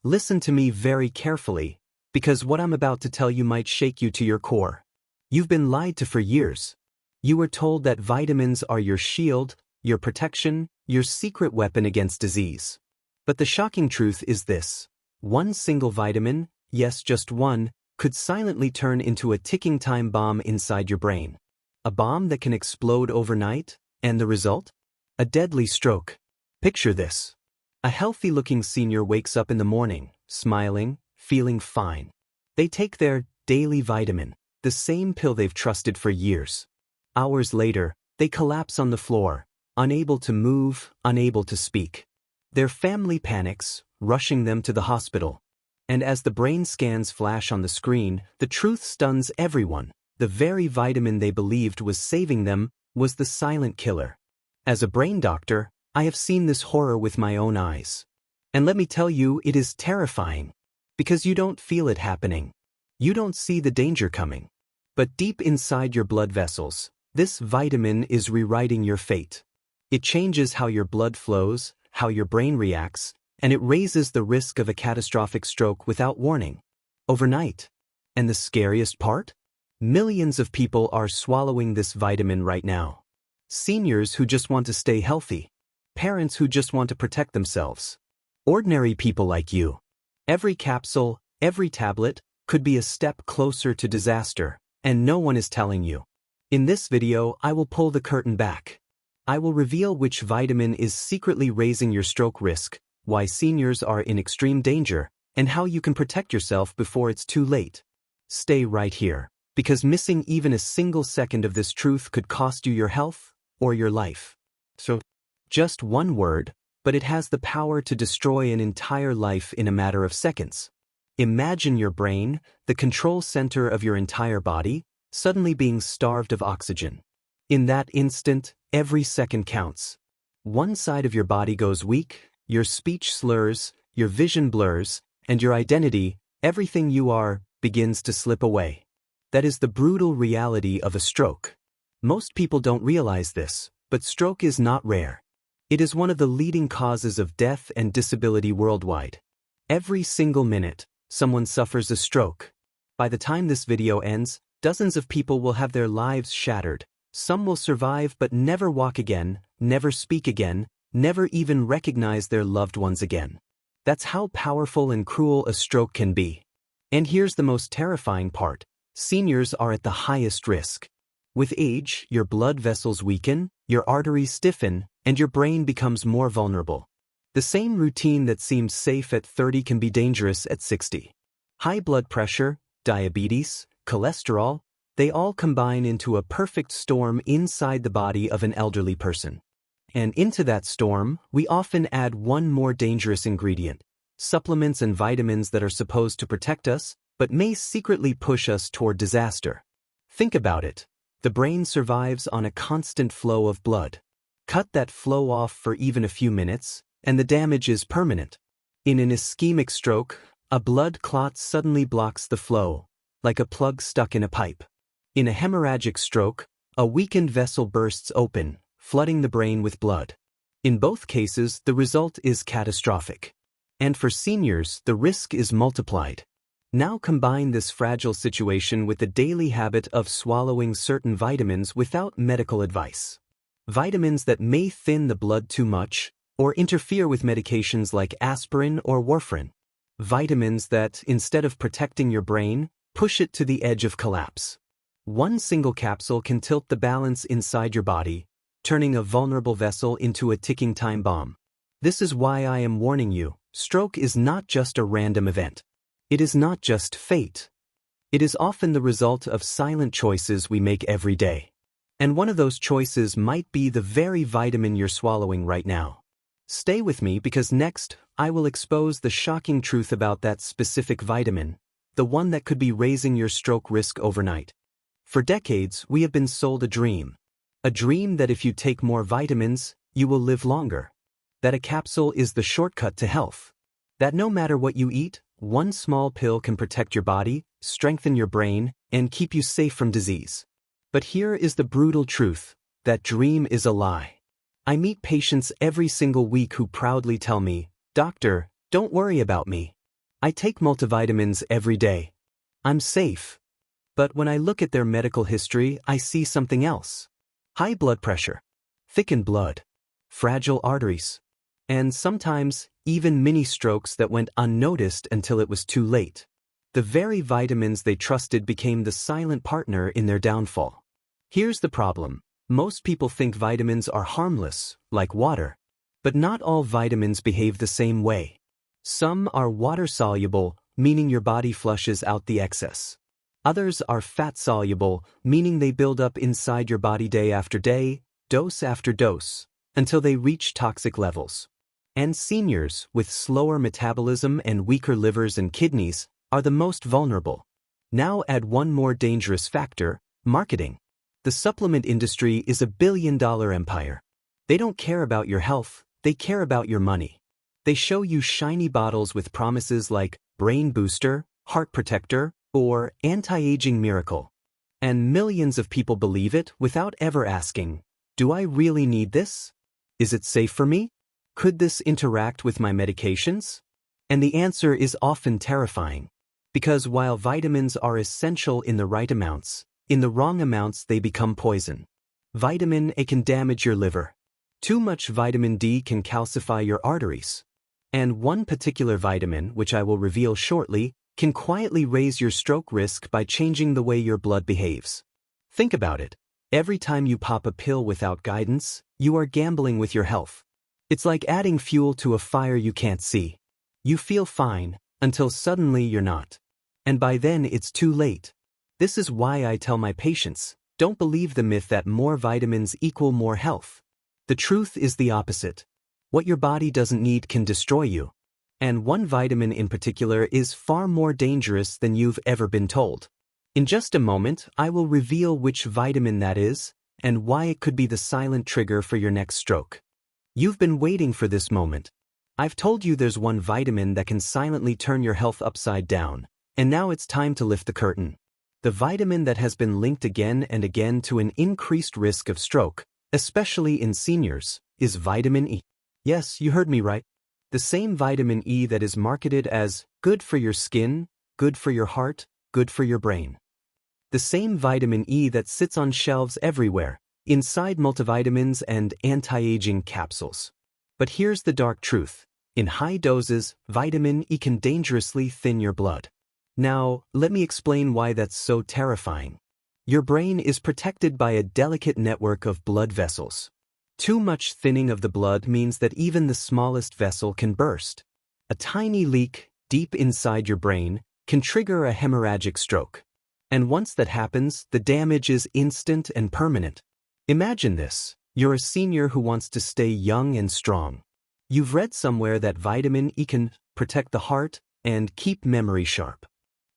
Listen to me very carefully, because what I'm about to tell you might shake you to your core. You've been lied to for years. You were told that vitamins are your shield, your protection, your secret weapon against disease. But the shocking truth is this: one single vitamin, yes, just one, could silently turn into a ticking time bomb inside your brain. A bomb that can explode overnight, and the result? A deadly stroke. Picture this. A healthy-looking senior wakes up in the morning, smiling, feeling fine. They take their daily vitamin, the same pill they've trusted for years. Hours later, they collapse on the floor, unable to move, unable to speak. Their family panics, rushing them to the hospital. And as the brain scans flash on the screen, the truth stuns everyone. The very vitamin they believed was saving them was the silent killer. As a brain doctor, I have seen this horror with my own eyes. And let me tell you, it is terrifying. Because you don't feel it happening. You don't see the danger coming. But deep inside your blood vessels, this vitamin is rewriting your fate. It changes how your blood flows, how your brain reacts, and it raises the risk of a catastrophic stroke without warning. Overnight. And the scariest part? Millions of people are swallowing this vitamin right now. Seniors who just want to stay healthy. Parents who just want to protect themselves. Ordinary people like you. Every capsule, every tablet, could be a step closer to disaster, and no one is telling you. In this video, I will pull the curtain back. I will reveal which vitamin is secretly raising your stroke risk, why seniors are in extreme danger, and how you can protect yourself before it's too late. Stay right here, because missing even a single second of this truth could cost you your health or your life. So, just one word, but it has the power to destroy an entire life in a matter of seconds. Imagine your brain, the control center of your entire body, suddenly being starved of oxygen. In that instant, every second counts. One side of your body goes weak, your speech slurs, your vision blurs, and your identity, everything you are, begins to slip away. That is the brutal reality of a stroke. Most people don't realize this, but stroke is not rare. It is one of the leading causes of death and disability worldwide. Every single minute, someone suffers a stroke. By the time this video ends, dozens of people will have their lives shattered. Some will survive but never walk again, never speak again, never even recognize their loved ones again. That's how powerful and cruel a stroke can be. And here's the most terrifying part. Seniors are at the highest risk. With age, your blood vessels weaken, your arteries stiffen, and your brain becomes more vulnerable. The same routine that seems safe at 30 can be dangerous at 60. High blood pressure, diabetes, cholesterol, they all combine into a perfect storm inside the body of an elderly person. And into that storm, we often add one more dangerous ingredient: supplements and vitamins that are supposed to protect us, but may secretly push us toward disaster. Think about it. The brain survives on a constant flow of blood. Cut that flow off for even a few minutes, and the damage is permanent. In an ischemic stroke, a blood clot suddenly blocks the flow, like a plug stuck in a pipe. In a hemorrhagic stroke, a weakened vessel bursts open, flooding the brain with blood. In both cases, the result is catastrophic. And for seniors, the risk is multiplied. Now combine this fragile situation with the daily habit of swallowing certain vitamins without medical advice. Vitamins that may thin the blood too much, or interfere with medications like aspirin or warfarin. Vitamins that, instead of protecting your brain, push it to the edge of collapse. One single capsule can tilt the balance inside your body, turning a vulnerable vessel into a ticking time bomb. This is why I am warning you, stroke is not just a random event. It is not just fate. It is often the result of silent choices we make every day. And one of those choices might be the very vitamin you're swallowing right now. Stay with me because next, I will expose the shocking truth about that specific vitamin, the one that could be raising your stroke risk overnight. For decades, we have been sold a dream. A dream that if you take more vitamins, you will live longer. That a capsule is the shortcut to health. That no matter what you eat, one small pill can protect your body, strengthen your brain, and keep you safe from disease. But here is the brutal truth. That dream is a lie. I meet patients every single week who proudly tell me, "Doctor, don't worry about me. I take multivitamins every day. I'm safe. But when I look at their medical history, I see something else. High blood pressure, thickened blood, fragile arteries, and sometimes even mini strokes that went unnoticed until it was too late. The very vitamins they trusted became the silent partner in their downfall. Here's the problem. Most people think vitamins are harmless, like water. But not all vitamins behave the same way. Some are water-soluble, meaning your body flushes out the excess. Others are fat-soluble, meaning they build up inside your body day after day, dose after dose, until they reach toxic levels. And seniors, with slower metabolism and weaker livers and kidneys, are the most vulnerable. Now add one more dangerous factor: marketing. The supplement industry is a billion-dollar empire. They don't care about your health, they care about your money. They show you shiny bottles with promises like brain booster, heart protector, or anti-aging miracle. And millions of people believe it without ever asking, do I really need this? Is it safe for me? Could this interact with my medications? And the answer is often terrifying. Because while vitamins are essential in the right amounts, in the wrong amounts they become poison. Vitamin A can damage your liver. Too much vitamin D can calcify your arteries. And one particular vitamin, which I will reveal shortly, can quietly raise your stroke risk by changing the way your blood behaves. Think about it. Every time you pop a pill without guidance, you are gambling with your health. It's like adding fuel to a fire you can't see. You feel fine, until suddenly you're not. And by then it's too late. This is why I tell my patients, don't believe the myth that more vitamins equal more health. The truth is the opposite. What your body doesn't need can destroy you. And one vitamin in particular is far more dangerous than you've ever been told. In just a moment, I will reveal which vitamin that is, and why it could be the silent trigger for your next stroke. You've been waiting for this moment. I've told you there's one vitamin that can silently turn your health upside down, and now it's time to lift the curtain. The vitamin that has been linked again and again to an increased risk of stroke, especially in seniors, is vitamin E. Yes, you heard me right. The same vitamin E that is marketed as good for your skin, good for your heart, good for your brain. The same vitamin E that sits on shelves everywhere, inside multivitamins and anti-aging capsules. But here's the dark truth. In high doses, vitamin E can dangerously thin your blood. Now, let me explain why that's so terrifying. Your brain is protected by a delicate network of blood vessels. Too much thinning of the blood means that even the smallest vessel can burst. A tiny leak, deep inside your brain, can trigger a hemorrhagic stroke. And once that happens, the damage is instant and permanent. Imagine this. You're a senior who wants to stay young and strong. You've read somewhere that vitamin E can protect the heart and keep memory sharp.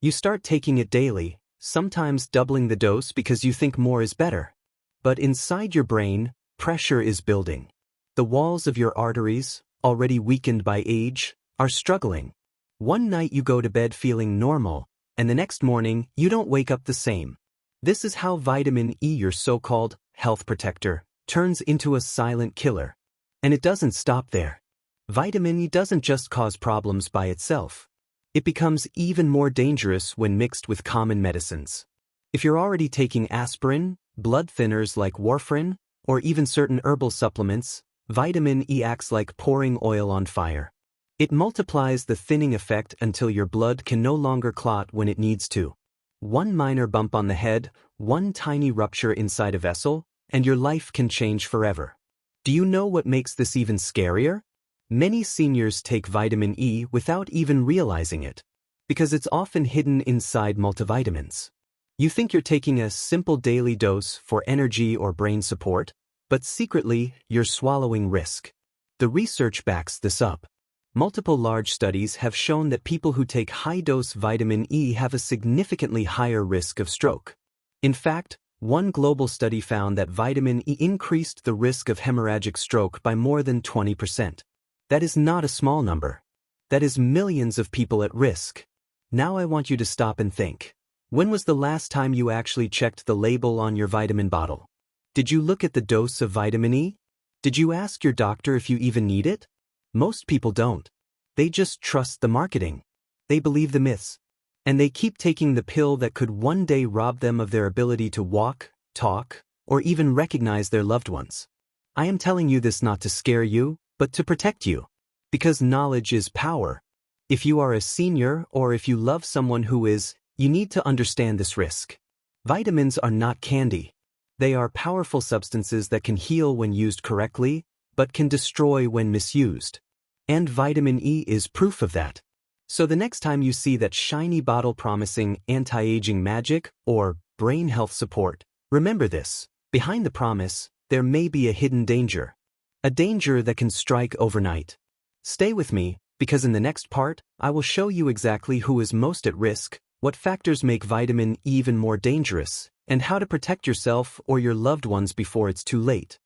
You start taking it daily, sometimes doubling the dose because you think more is better. But inside your brain, pressure is building. The walls of your arteries, already weakened by age, are struggling. One night you go to bed feeling normal, and the next morning you don't wake up the same. This is how vitamin E, your so-called health protector, turns into a silent killer. And it doesn't stop there. Vitamin E doesn't just cause problems by itself. It becomes even more dangerous when mixed with common medicines. If you're already taking aspirin, blood thinners like warfarin, or even certain herbal supplements, vitamin E acts like pouring oil on fire. It multiplies the thinning effect until your blood can no longer clot when it needs to. One minor bump on the head, one tiny rupture inside a vessel, and your life can change forever. Do you know what makes this even scarier? Many seniors take vitamin E without even realizing it, because it's often hidden inside multivitamins. You think you're taking a simple daily dose for energy or brain support, but secretly, you're swallowing risk. The research backs this up. Multiple large studies have shown that people who take high-dose vitamin E have a significantly higher risk of stroke. In fact, one global study found that vitamin E increased the risk of hemorrhagic stroke by more than 20%. That is not a small number. That is millions of people at risk. Now I want you to stop and think. When was the last time you actually checked the label on your vitamin bottle? Did you look at the dose of vitamin E? Did you ask your doctor if you even need it? Most people don't. They just trust the marketing. They believe the myths. And they keep taking the pill that could one day rob them of their ability to walk, talk, or even recognize their loved ones. I am telling you this not to scare you, but to protect you. Because knowledge is power. If you are a senior or if you love someone who is, you need to understand this risk. Vitamins are not candy. They are powerful substances that can heal when used correctly, but can destroy when misused. And vitamin E is proof of that. So the next time you see that shiny bottle promising anti-aging magic or brain health support, remember this: behind the promise, there may be a hidden danger. A danger that can strike overnight. Stay with me, because in the next part, I will show you exactly who is most at risk, what factors make vitamin E even more dangerous, and how to protect yourself or your loved ones before it's too late.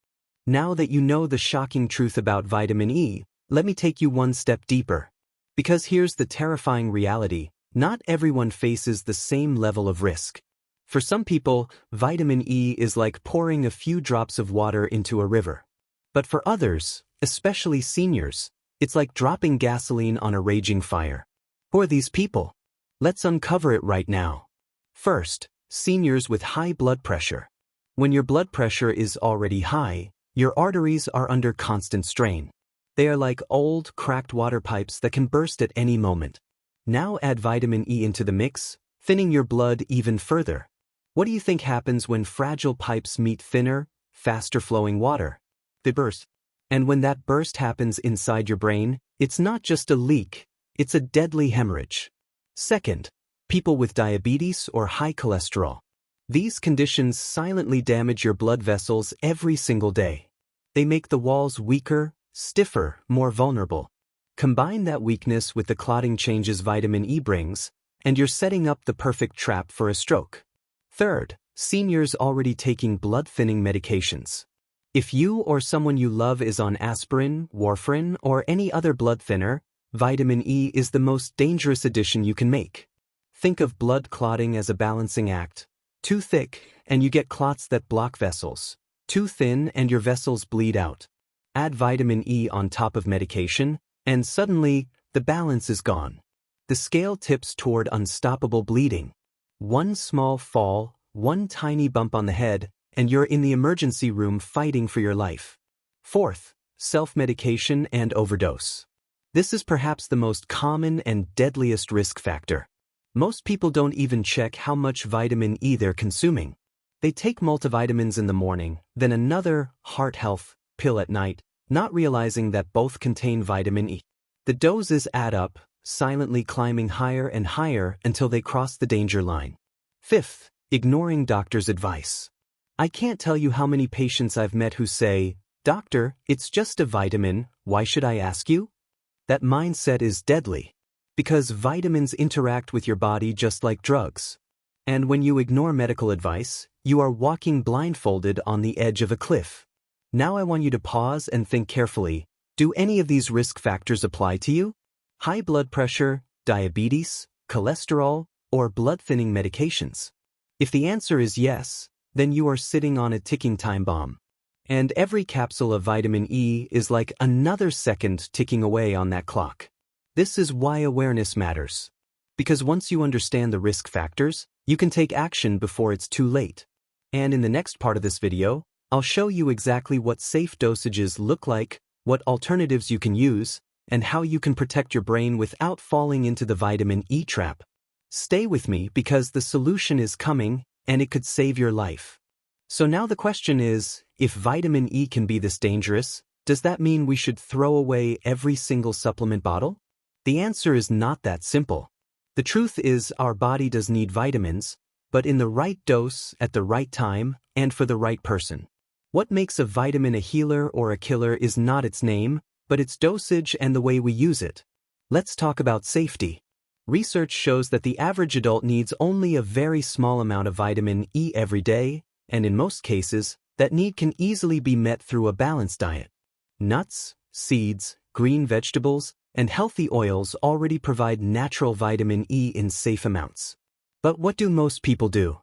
Now that you know the shocking truth about vitamin E, let me take you one step deeper. Because here's the terrifying reality: not everyone faces the same level of risk. For some people, vitamin E is like pouring a few drops of water into a river. But for others, especially seniors, it's like dropping gasoline on a raging fire. Who are these people? Let's uncover it right now. First, seniors with high blood pressure. When your blood pressure is already high, your arteries are under constant strain. They are like old, cracked water pipes that can burst at any moment. Now add vitamin E into the mix, thinning your blood even further. What do you think happens when fragile pipes meet thinner, faster-flowing water? They burst. And when that burst happens inside your brain, it's not just a leak, it's a deadly hemorrhage. Second, people with diabetes or high cholesterol. These conditions silently damage your blood vessels every single day. They make the walls weaker, stiffer, more vulnerable. Combine that weakness with the clotting changes vitamin E brings, and you're setting up the perfect trap for a stroke. Third, seniors already taking blood-thinning medications. If you or someone you love is on aspirin, warfarin, or any other blood thinner, vitamin E is the most dangerous addition you can make. Think of blood clotting as a balancing act. Too thick, and you get clots that block vessels. Too thin, and your vessels bleed out. Add vitamin E on top of medication, and suddenly, the balance is gone. The scale tips toward unstoppable bleeding. One small fall, one tiny bump on the head, and you're in the emergency room fighting for your life. Fourth, self-medication and overdose. This is perhaps the most common and deadliest risk factor. Most people don't even check how much vitamin E they're consuming. They take multivitamins in the morning, then another heart health pill at night, not realizing that both contain vitamin E. The doses add up, silently climbing higher and higher until they cross the danger line. Fifth, ignoring doctor's advice. I can't tell you how many patients I've met who say, "Doctor, it's just a vitamin, why should I ask you?" That mindset is deadly. Because vitamins interact with your body just like drugs. And when you ignore medical advice, you are walking blindfolded on the edge of a cliff. Now I want you to pause and think carefully. Do any of these risk factors apply to you? High blood pressure, diabetes, cholesterol, or blood-thinning medications? If the answer is yes, then you are sitting on a ticking time bomb. And every capsule of vitamin E is like another second ticking away on that clock. This is why awareness matters. Because once you understand the risk factors, you can take action before it's too late. And in the next part of this video, I'll show you exactly what safe dosages look like, what alternatives you can use, and how you can protect your brain without falling into the vitamin E trap. Stay with me because the solution is coming, and it could save your life. So now the question is, if vitamin E can be this dangerous, does that mean we should throw away every single supplement bottle? The answer is not that simple. The truth is our body does need vitamins, but in the right dose, at the right time, and for the right person. What makes a vitamin a healer or a killer is not its name, but its dosage and the way we use it. Let's talk about safety. Research shows that the average adult needs only a very small amount of vitamin E every day, and in most cases, that need can easily be met through a balanced diet. Nuts, seeds, green vegetables, and healthy oils already provide natural vitamin E in safe amounts. But what do most people do?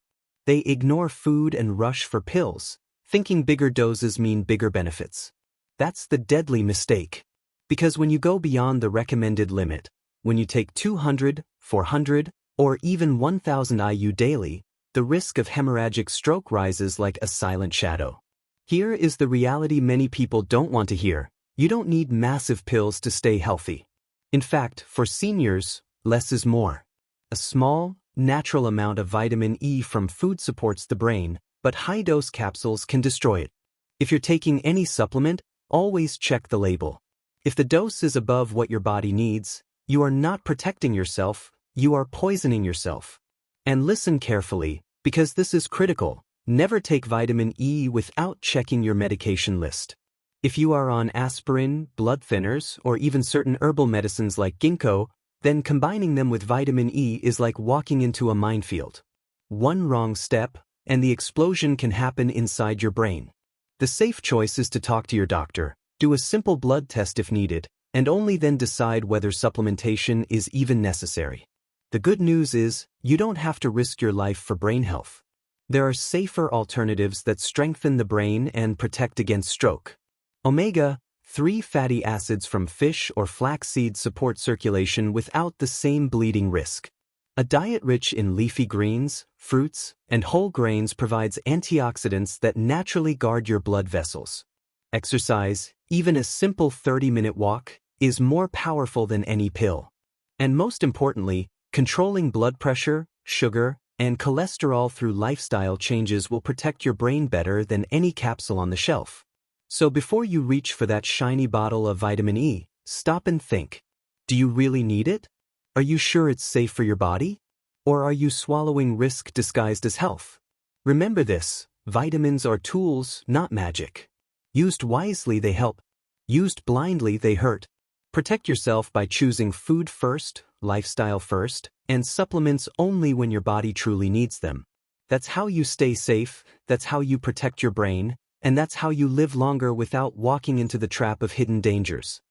They ignore food and rush for pills, thinking bigger doses mean bigger benefits. That's the deadly mistake. Because when you go beyond the recommended limit, When you take 200, 400, or even 1000 IU daily, the risk of hemorrhagic stroke rises like a silent shadow. Here is the reality many people don't want to hear. You don't need massive pills to stay healthy. In fact, for seniors, less is more. A small, natural amount of vitamin E from food supports the brain, but high-dose capsules can destroy it. If you're taking any supplement, always check the label. If the dose is above what your body needs, you are not protecting yourself, you are poisoning yourself. And listen carefully, because this is critical. Never take vitamin E without checking your medication list. If you are on aspirin, blood thinners, or even certain herbal medicines like ginkgo, then combining them with vitamin E is like walking into a minefield. One wrong step, and the explosion can happen inside your brain. The safe choice is to talk to your doctor, do a simple blood test if needed, and only then decide whether supplementation is even necessary. The good news is, you don't have to risk your life for brain health. There are safer alternatives that strengthen the brain and protect against stroke. Omega-3 fatty acids from fish or flax seeds support circulation without the same bleeding risk. A diet rich in leafy greens, fruits, and whole grains provides antioxidants that naturally guard your blood vessels. Exercise, even a simple 30-minute walk, is more powerful than any pill. And most importantly, controlling blood pressure, sugar, and cholesterol through lifestyle changes will protect your brain better than any capsule on the shelf. So before you reach for that shiny bottle of vitamin E, stop and think. Do you really need it? Are you sure it's safe for your body? Or are you swallowing risk disguised as health? Remember this, vitamins are tools, not magic. Used wisely they help. Used blindly they hurt. Protect yourself by choosing food first, lifestyle first, and supplements only when your body truly needs them. That's how you stay safe, that's how you protect your brain, and that's how you live longer without walking into the trap of hidden dangers.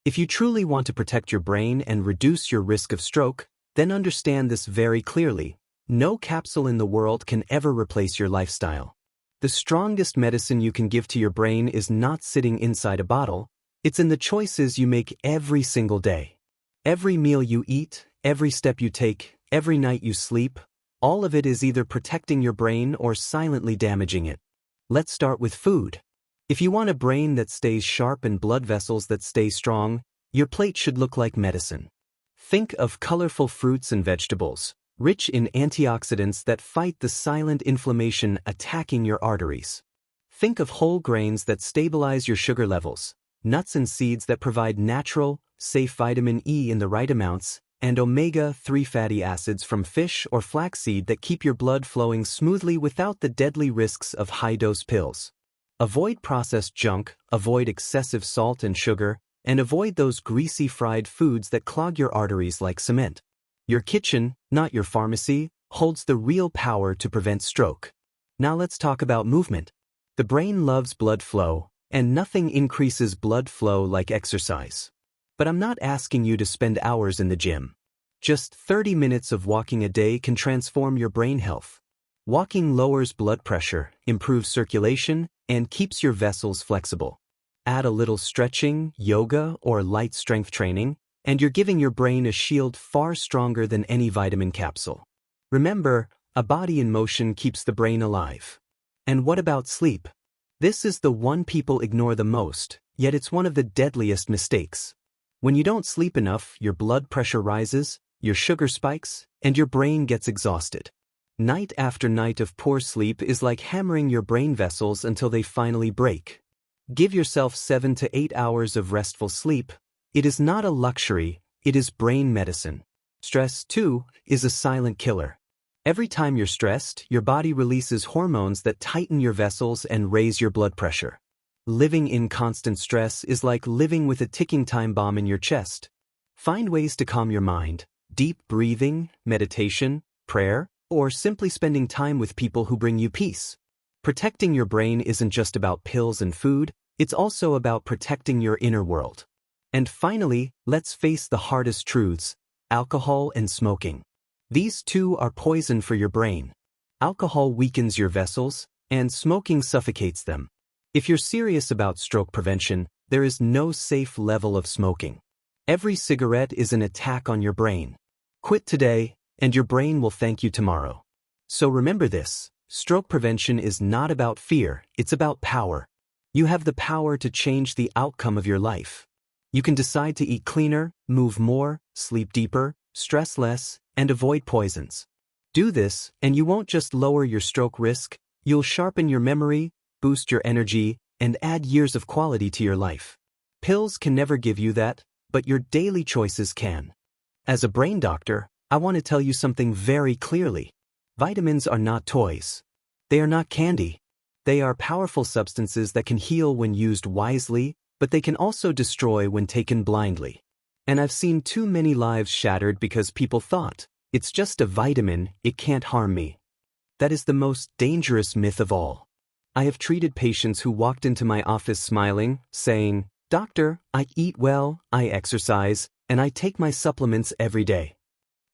If you truly want to protect your brain and reduce your risk of stroke, then understand this very clearly. No capsule in the world can ever replace your lifestyle. The strongest medicine you can give to your brain is not sitting inside a bottle, it's in the choices you make every single day. Every meal you eat, every step you take, every night you sleep, all of it is either protecting your brain or silently damaging it. Let's start with food. If you want a brain that stays sharp and blood vessels that stay strong, your plate should look like medicine. Think of colorful fruits and vegetables, rich in antioxidants that fight the silent inflammation attacking your arteries. Think of whole grains that stabilize your sugar levels, nuts and seeds that provide natural, safe vitamin E in the right amounts, and omega-3 fatty acids from fish or flaxseed that keep your blood flowing smoothly without the deadly risks of high-dose pills. Avoid processed junk, avoid excessive salt and sugar, and avoid those greasy fried foods that clog your arteries like cement. Your kitchen, not your pharmacy, holds the real power to prevent stroke. Now let's talk about movement. The brain loves blood flow, and nothing increases blood flow like exercise. But I'm not asking you to spend hours in the gym. Just 30 minutes of walking a day can transform your brain health. Walking lowers blood pressure, improves circulation, and keeps your vessels flexible. Add a little stretching, yoga, or light strength training, and you're giving your brain a shield far stronger than any vitamin capsule. Remember, a body in motion keeps the brain alive. And what about sleep? This is the one people ignore the most, yet it's one of the deadliest mistakes. When you don't sleep enough, your blood pressure rises, your sugar spikes, and your brain gets exhausted. Night after night of poor sleep is like hammering your brain vessels until they finally break. Give yourself 7 to 8 hours of restful sleep. It is not a luxury, it is brain medicine. Stress, too, is a silent killer. Every time you're stressed, your body releases hormones that tighten your vessels and raise your blood pressure. Living in constant stress is like living with a ticking time bomb in your chest. Find ways to calm your mind, deep breathing, meditation, prayer, or simply spending time with people who bring you peace. Protecting your brain isn't just about pills and food, it's also about protecting your inner world. And finally, let's face the hardest truths: alcohol and smoking. These two are poison for your brain. Alcohol weakens your vessels, and smoking suffocates them. If you're serious about stroke prevention, there is no safe level of smoking. Every cigarette is an attack on your brain. Quit today, and your brain will thank you tomorrow. So remember this, stroke prevention is not about fear, it's about power. You have the power to change the outcome of your life. You can decide to eat cleaner, move more, sleep deeper, stress less, and avoid poisons. Do this, and you won't just lower your stroke risk, you'll sharpen your memory, boost your energy, and add years of quality to your life. Pills can never give you that, but your daily choices can. As a brain doctor, I want to tell you something very clearly. Vitamins are not toys. They are not candy. They are powerful substances that can heal when used wisely, but they can also destroy when taken blindly. And I've seen too many lives shattered because people thought, it's just a vitamin, it can't harm me. That is the most dangerous myth of all. I have treated patients who walked into my office smiling, saying, "Doctor, I eat well, I exercise, and I take my supplements every day."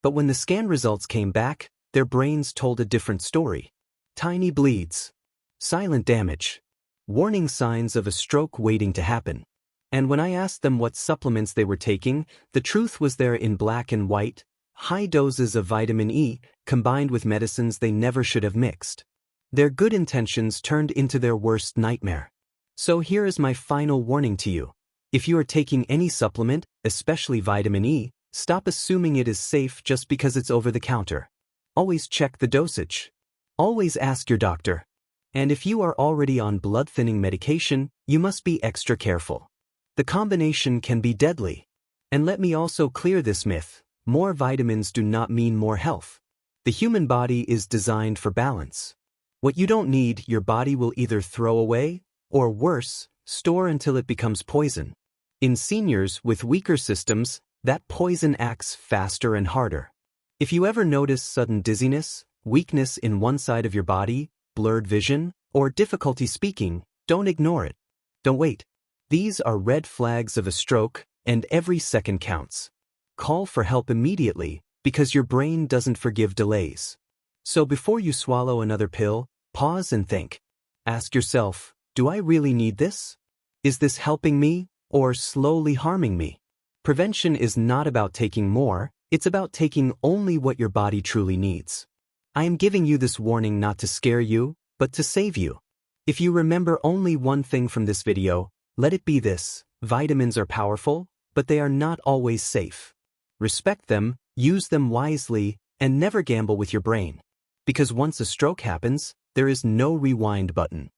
But when the scan results came back, their brains told a different story. Tiny bleeds. Silent damage. Warning signs of a stroke waiting to happen. And when I asked them what supplements they were taking, the truth was there in black and white, high doses of vitamin E, combined with medicines they never should have mixed. Their good intentions turned into their worst nightmare. So here is my final warning to you. If you are taking any supplement, especially vitamin E, stop assuming it is safe just because it's over the counter. Always check the dosage. Always ask your doctor. And if you are already on blood-thinning medication, you must be extra careful. The combination can be deadly. And let me also clear this myth. More vitamins do not mean more health. The human body is designed for balance. What you don't need, your body will either throw away, or worse, store until it becomes poison. In seniors with weaker systems, that poison acts faster and harder. If you ever notice sudden dizziness, weakness in one side of your body, blurred vision, or difficulty speaking, don't ignore it. Don't wait. These are red flags of a stroke, and every second counts. Call for help immediately, because your brain doesn't forgive delays. So before you swallow another pill, pause and think. Ask yourself, do I really need this? Is this helping me, or slowly harming me? Prevention is not about taking more, it's about taking only what your body truly needs. I am giving you this warning not to scare you, but to save you. If you remember only one thing from this video, let it be this: vitamins are powerful, but they are not always safe. Respect them, use them wisely, and never gamble with your brain. Because once a stroke happens, there is no rewind button.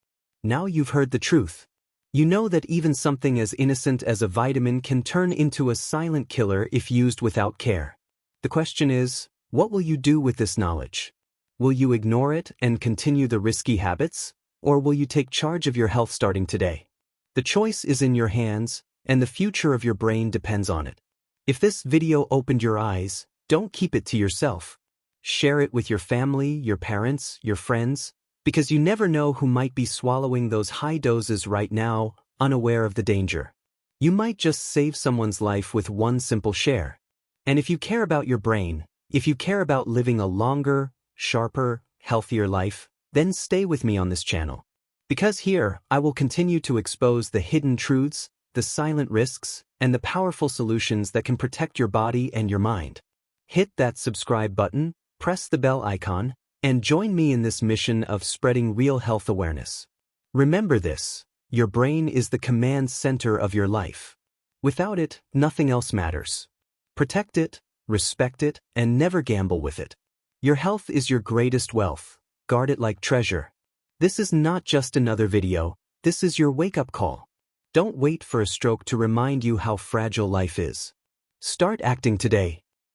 Now you've heard the truth. You know that even something as innocent as a vitamin can turn into a silent killer if used without care. The question is, what will you do with this knowledge? Will you ignore it and continue the risky habits, or will you take charge of your health starting today? The choice is in your hands, and the future of your brain depends on it. If this video opened your eyes, don't keep it to yourself. Share it with your family, your parents, your friends, because you never know who might be swallowing those high doses right now, unaware of the danger. You might just save someone's life with one simple share. And if you care about your brain, if you care about living a longer, sharper, healthier life, then stay with me on this channel. Because here, I will continue to expose the hidden truths, the silent risks, and the powerful solutions that can protect your body and your mind. Hit that subscribe button, press the bell icon, and join me in this mission of spreading real health awareness. Remember this: your brain is the command center of your life. Without it, nothing else matters. Protect it, respect it, and never gamble with it. Your health is your greatest wealth. Guard it like treasure. This is not just another video, this is your wake-up call. Don't wait for a stroke to remind you how fragile life is. Start acting today.